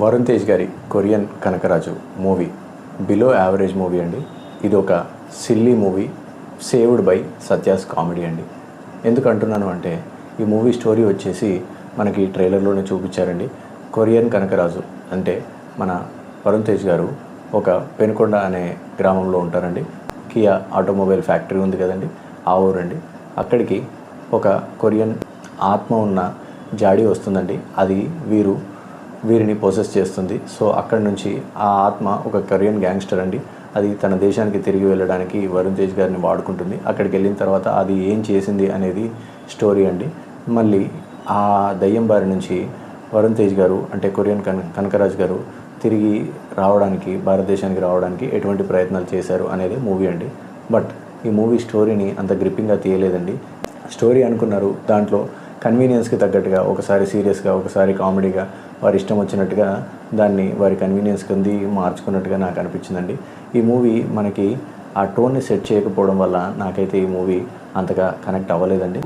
వరుణ్ తేజ్ గారి Korean Kanakaraju movie below average movie అండి. ఇది ఒక silly movie, saved by Satya's comedy అండి. ఎందుకు అంటున్నాను అంటే ఈ మూవీ స్టోరీ వచ్చేసి మనకి ట్రైలర్లోనే చూపించారండి. కొరియన్ కనకరాజు అంటే మన వరుణ్ తేజ్ గారు ఒక పెనుకొండ అనే గ్రామంలో ఉంటారండి. కియా ఆటోమొబైల్ ఫ్యాక్టరీ ఉంది కదండి, ఆ ఊరండి. అక్కడికి ఒక కొరియన్ ఆత్మ ఉన్న జాడీ వస్తుందండి. అది వీరిని పొసెస్ చేస్తుంది. సో అక్కడి నుంచి ఆ ఆత్మ ఒక కొరియన్ గ్యాంగ్స్టర్ అండి. అది తన దేశానికి తిరిగి వెళ్ళడానికి వరుణ్ తేజ్ గారిని వాడుకుంటుంది. అక్కడికి వెళ్ళిన తర్వాత అది ఏం చేసింది అనేది స్టోరీ అండి. మళ్ళీ ఆ దయ్యం బారి నుంచి వరుణ్ తేజ్ గారు అంటే కొరియన్ కనకరాజ్ గారు తిరిగి రావడానికి, భారతదేశానికి రావడానికి ఎటువంటి ప్రయత్నాలు చేశారు అనేది మూవీ అండి. బట్ ఈ మూవీ స్టోరీని అంత గ్రిప్పింగ్గా తీయలేదండి. స్టోరీ అనుకున్నారు, దాంట్లో కన్వీనియన్స్కి తగ్గట్టుగా ఒకసారి సీరియస్గా, ఒకసారి కామెడీగా, వారి ఇష్టం వచ్చినట్టుగా దాన్ని వారి కన్వీనియన్స్ కింద మార్చుకున్నట్టుగా నాకు అనిపించిందండి. ఈ మూవీ మనకి ఆ టోన్ని సెట్ చేయకపోవడం వల్ల నాకైతే ఈ మూవీ అంతగా కనెక్ట్ అవ్వలేదండి.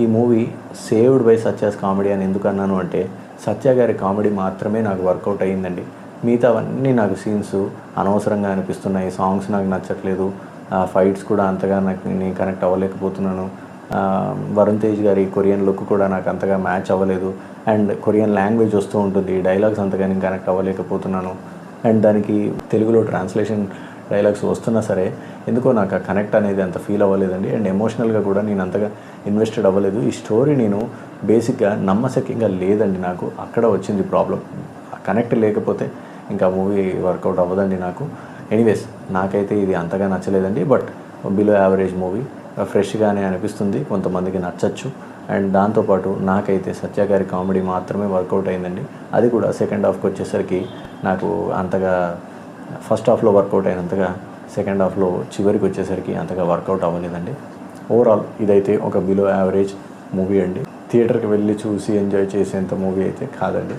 ఈ movie saved by Satya's comedy అని ఎందుకు అన్నాను అంటే సత్య గారి కామెడీ మాత్రమే నాకు వర్కౌట్ అయ్యిందండి. మిగతావన్నీ నాకు సీన్స్ అనవసరంగా అనిపిస్తున్నాయి. సాంగ్స్ నాకు నచ్చట్లేదు, ఫైట్స్ కూడా అంతగా నేను కనెక్ట్ అవ్వలేకపోతున్నాను. వరుణ్ తేజ్ గారి కొరియన్ లుక్ కూడా నాకు అంతగా మ్యాచ్ అవ్వలేదు. అండ్ కొరియన్ లాంగ్వేజ్ వస్తూ ఉంటుంది, డైలాగ్స్ అంతగా నేను కనెక్ట్ అవ్వలేకపోతున్నాను. అండ్ దానికి తెలుగులో ట్రాన్స్లేషన్ డైలాగ్స్ వస్తున్నా సరే ఎందుకో నాకు ఆ కనెక్ట్ అనేది అంత ఫీల్ అవ్వలేదండి. అండ్ ఎమోషనల్గా కూడా నేను అంతగా ఇన్వెస్టెడ్ అవ్వలేదు. ఈ స్టోరీ నేను బేసిక్గా నమ్మశక్యంగా లేదండి. నాకు అక్కడ వచ్చింది ప్రాబ్లం. కనెక్ట్ లేకపోతే ఇంకా మూవీ వర్కౌట్ అవ్వదండి నాకు. ఎనీవేస్ నాకైతే ఇది అంతగా నచ్చలేదండి. బట్ బిలో యావరేజ్ మూవీ, ఫ్రెష్గానే అనిపిస్తుంది, కొంతమందికి నచ్చచ్చు. అండ్ దాంతోపాటు నాకైతే సత్య గారి కామెడీ మాత్రమే వర్కౌట్ అయిందండి. అది కూడా సెకండ్ హాఫ్కి వచ్చేసరికి నాకు అంతగా ఫస్ట్ హాఫ్లో వర్కౌట్ అయినంతగా సెకండ్ హాఫ్లో చివరికి వచ్చేసరికి అంతగా వర్కౌట్ అవ్వలేదండి. ఓవరాల్ ఇదైతే ఒక బిలో యావరేజ్ మూవీ అండి. థియేటర్కి వెళ్ళి చూసి ఎంజాయ్ చేసేంత మూవీ అయితే కాదండి.